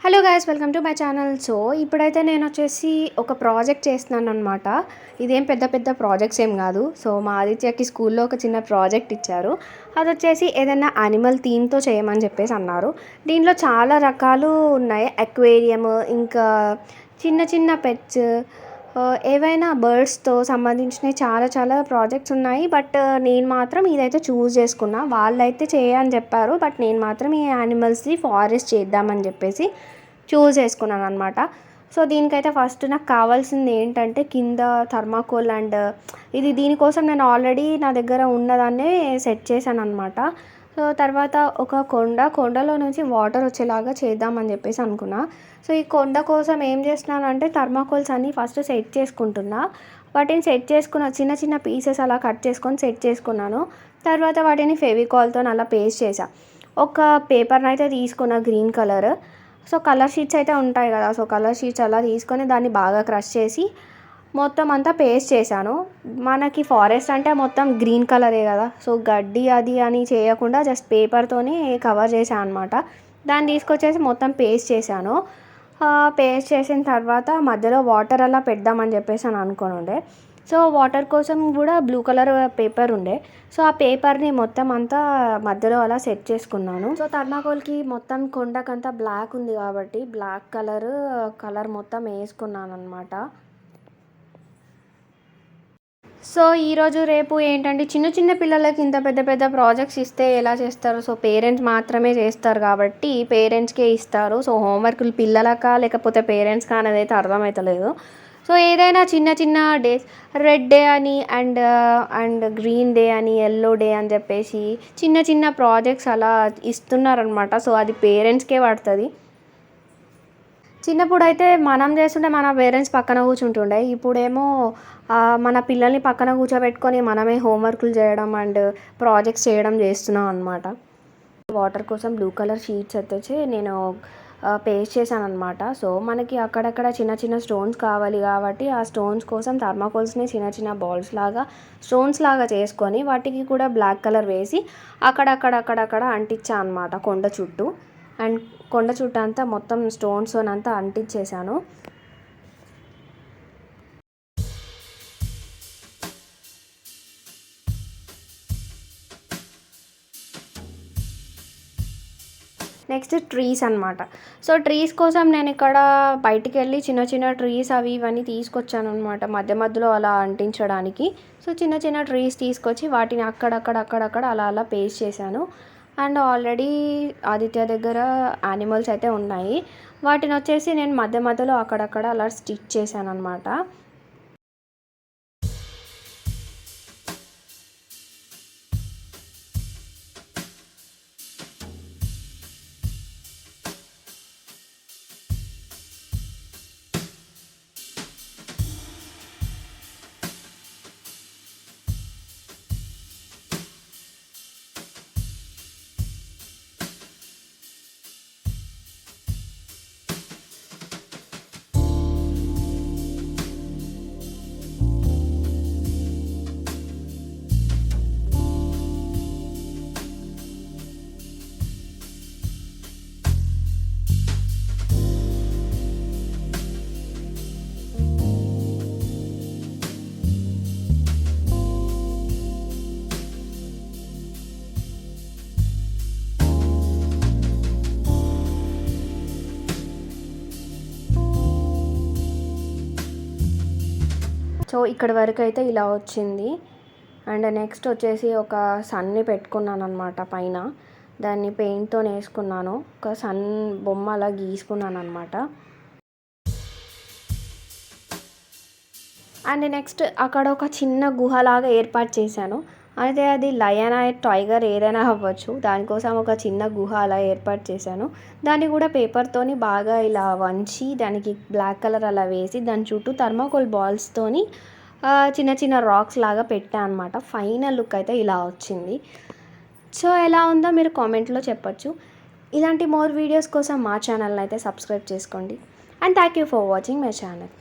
Hello guys, welcome to my channel. So ఇప్పుడైతే నేను వచ్చేసి ఒక ప్రాజెక్ట్ చేస్తున్నాను అనమాట. ఇదేం పెద్ద పెద్ద ప్రాజెక్ట్స్ ఏం కాదు. సో మా ఆదిత్యకి స్కూల్లో ఒక చిన్న ప్రాజెక్ట్ ఇచ్చారు. అది వచ్చేసి ఏదైనా యానిమల్ థీమ్తో చేయమని చెప్పేసి అన్నారు. దీంట్లో చాలా రకాలు ఉన్నాయి. అక్వేరియం, ఇంకా చిన్న చిన్న పెట్స్, ఏవైనా బర్డ్స్తో సంబంధించినవి చాలా చాలా ప్రాజెక్ట్స్ ఉన్నాయి. బట్ నేను మాత్రం ఇదైతే చూస్ చేసుకున్నా. వాళ్ళైతే చేయని చెప్పారు, బట్ నేను మాత్రం ఈ యానిమల్స్ది ఫారెస్ట్ చేద్దామని చెప్పేసి చూస్ చేసుకున్నాను అనమాట. సో దీనికైతే ఫస్ట్ నాకు కావాల్సింది ఏంటంటే కింద థర్మాకోల్ అండ్ దీనికోసం నేను ఆల్రెడీ నా దగ్గర ఉన్నదాన్నే సెట్ చేశాను అనమాట. సో తర్వాత ఒక కొండలో నుంచి వాటర్ వచ్చేలాగా చేద్దామని చెప్పేసి అనుకున్నా. సో ఈ కొండ కోసం ఏం చేస్తున్నానంటే థర్మాకోల్స్ అన్నీ ఫస్ట్ సెట్ చేసుకుంటున్నా. వాటిని సెట్ చేసుకున్న చిన్న చిన్న పీసెస్ అలా కట్ చేసుకొని సెట్ చేసుకున్నాను. తర్వాత వాటిని ఫెవికాల్తో అలా పేస్ట్ చేసా. ఒక పేపర్ని అయితే తీసుకున్న green colour. So colour sheets అయితే ఉంటాయి కదా, సో కలర్ షీట్స్ అలా తీసుకొని దాన్ని బాగా క్రష్ చేసి మొత్తం అంతా పేస్ట్ చేశాను. మనకి ఫారెస్ట్ అంటే మొత్తం గ్రీన్ కలరే కదా, సో గడ్డి అది అని చేయకుండా జస్ట్ పేపర్తోనే కవర్ చేశాను అనమాట. దాన్ని తీసుకొచ్చేసి మొత్తం పేస్ట్ చేశాను. పేస్ట్ చేసిన తర్వాత మధ్యలో వాటర్ అలా పెడదామని చెప్పేసి అని అనుకొని ఉండే. సో వాటర్ కోసం కూడా బ్లూ కలర్ పేపర్ ఉండే. సో ఆ పేపర్ని మొత్తం అంతా మధ్యలో అలా సెట్ చేసుకున్నాను. సో థర్మాకోల్కి మొత్తం కొండకంతా బ్లాక్ ఉంది కాబట్టి బ్లాక్ కలర్ మొత్తం వేసుకున్నాను అనమాట. సో ఈరోజు రేపు ఏంటంటే చిన్న చిన్న పిల్లలకి ఇంత పెద్ద పెద్ద ప్రాజెక్ట్స్ ఇస్తే ఎలా చేస్తారు? సో పేరెంట్స్ మాత్రమే చేస్తారు కాబట్టి పేరెంట్స్కే ఇస్తారు. సో హోంవర్క్లు పిల్లలకా లేకపోతే పేరెంట్స్కా అనేది అయితే అర్థమవుతలేదు. సో ఏదైనా చిన్న చిన్న డేస్, రెడ్ డే అని అండ్ గ్రీన్ డే అని, ఎల్లో డే అని చెప్పేసి చిన్న చిన్న ప్రాజెక్ట్స్ అలా ఇస్తున్నారనమాట. సో అది పేరెంట్స్కే పడుతుంది. చిన్నప్పుడు అయితే మనం చేస్తుంటే మన పేరెంట్స్ పక్కన కూర్చుంటుండే. ఇప్పుడేమో మన పిల్లల్ని పక్కన కూర్చోబెట్టుకొని మనమే హోంవర్క్లు చేయడం అండ్ ప్రాజెక్ట్స్ చేయడం చేస్తున్నాం అనమాట. వాటర్ కోసం బ్లూ కలర్ షీట్స్ వచ్చేసి నేను పేస్ట్ చేశాను అనమాట. సో మనకి అక్కడక్కడ చిన్న చిన్న స్టోన్స్ కావాలి కాబట్టి ఆ స్టోన్స్ కోసం థర్మాకోల్స్ని చిన్న చిన్న స్టోన్స్ లాగా చేసుకొని వాటికి కూడా బ్లాక్ కలర్ వేసి అక్కడక్కడ అంటించా అనమాట కొండ చుట్టూ. అండ్ కొండ చుట్టూ అంతా మొత్తం స్టోన్స్ అంతా అంటించేసాను. నెక్స్ట్ ట్రీస్ అనమాట. సో ట్రీస్ కోసం నేను ఇక్కడ బయటికి వెళ్ళి చిన్న చిన్న ట్రీస్ అవి ఇవన్నీ తీసుకొచ్చాను అనమాట, మధ్యలో అలా అంటించడానికి. సో చిన్న చిన్న ట్రీస్ తీసుకొచ్చి వాటిని అక్కడక్కడ అలా పేస్ట్ చేశాను. అండ్ ఆల్రెడీ ఆదిత్య దగ్గర యానిమల్స్ అయితే ఉన్నాయి. వాటిని వచ్చేసి నేను మధ్యలో అక్కడక్కడ అలా స్టిచ్ చేశాను అనమాట. సో ఇక్కడ వరకు అయితే ఇలా వచ్చింది. అండ్ నెక్స్ట్ వచ్చేసి ఒక సన్ని పెట్టుకున్నాను అనమాట పైన. దాన్ని పెయింట్తో వేసుకున్నాను. ఒక సన్ బొమ్మ అలా గీసుకున్నాను అనమాట. అండ్ నెక్స్ట్ అక్కడ ఒక చిన్న గుహలాగా ఏర్పాటు చేశాను. అయితే అది లయన్ టైగర్ ఏదైనా అవ్వచ్చు. దానికోసం ఒక చిన్న గుహ అలా ఏర్పాటు చేశాను. దాన్ని కూడా పేపర్తోని బాగా ఇలా వంచి దానికి బ్లాక్ కలర్ అలా వేసి దాని చుట్టూ థర్మాకోల్ బాల్స్తోని చిన్న చిన్న రాక్స్ లాగా పెట్టాను అనమాట. ఫైనల్ లుక్ అయితే ఇలా వచ్చింది. సో ఎలా ఉందో మీరు కామెంట్లో చెప్పచ్చు. ఇలాంటి మోర్ వీడియోస్ కోసం మా ఛానల్ని అయితే సబ్స్క్రైబ్ చేసుకోండి. And thank you for watching my channel.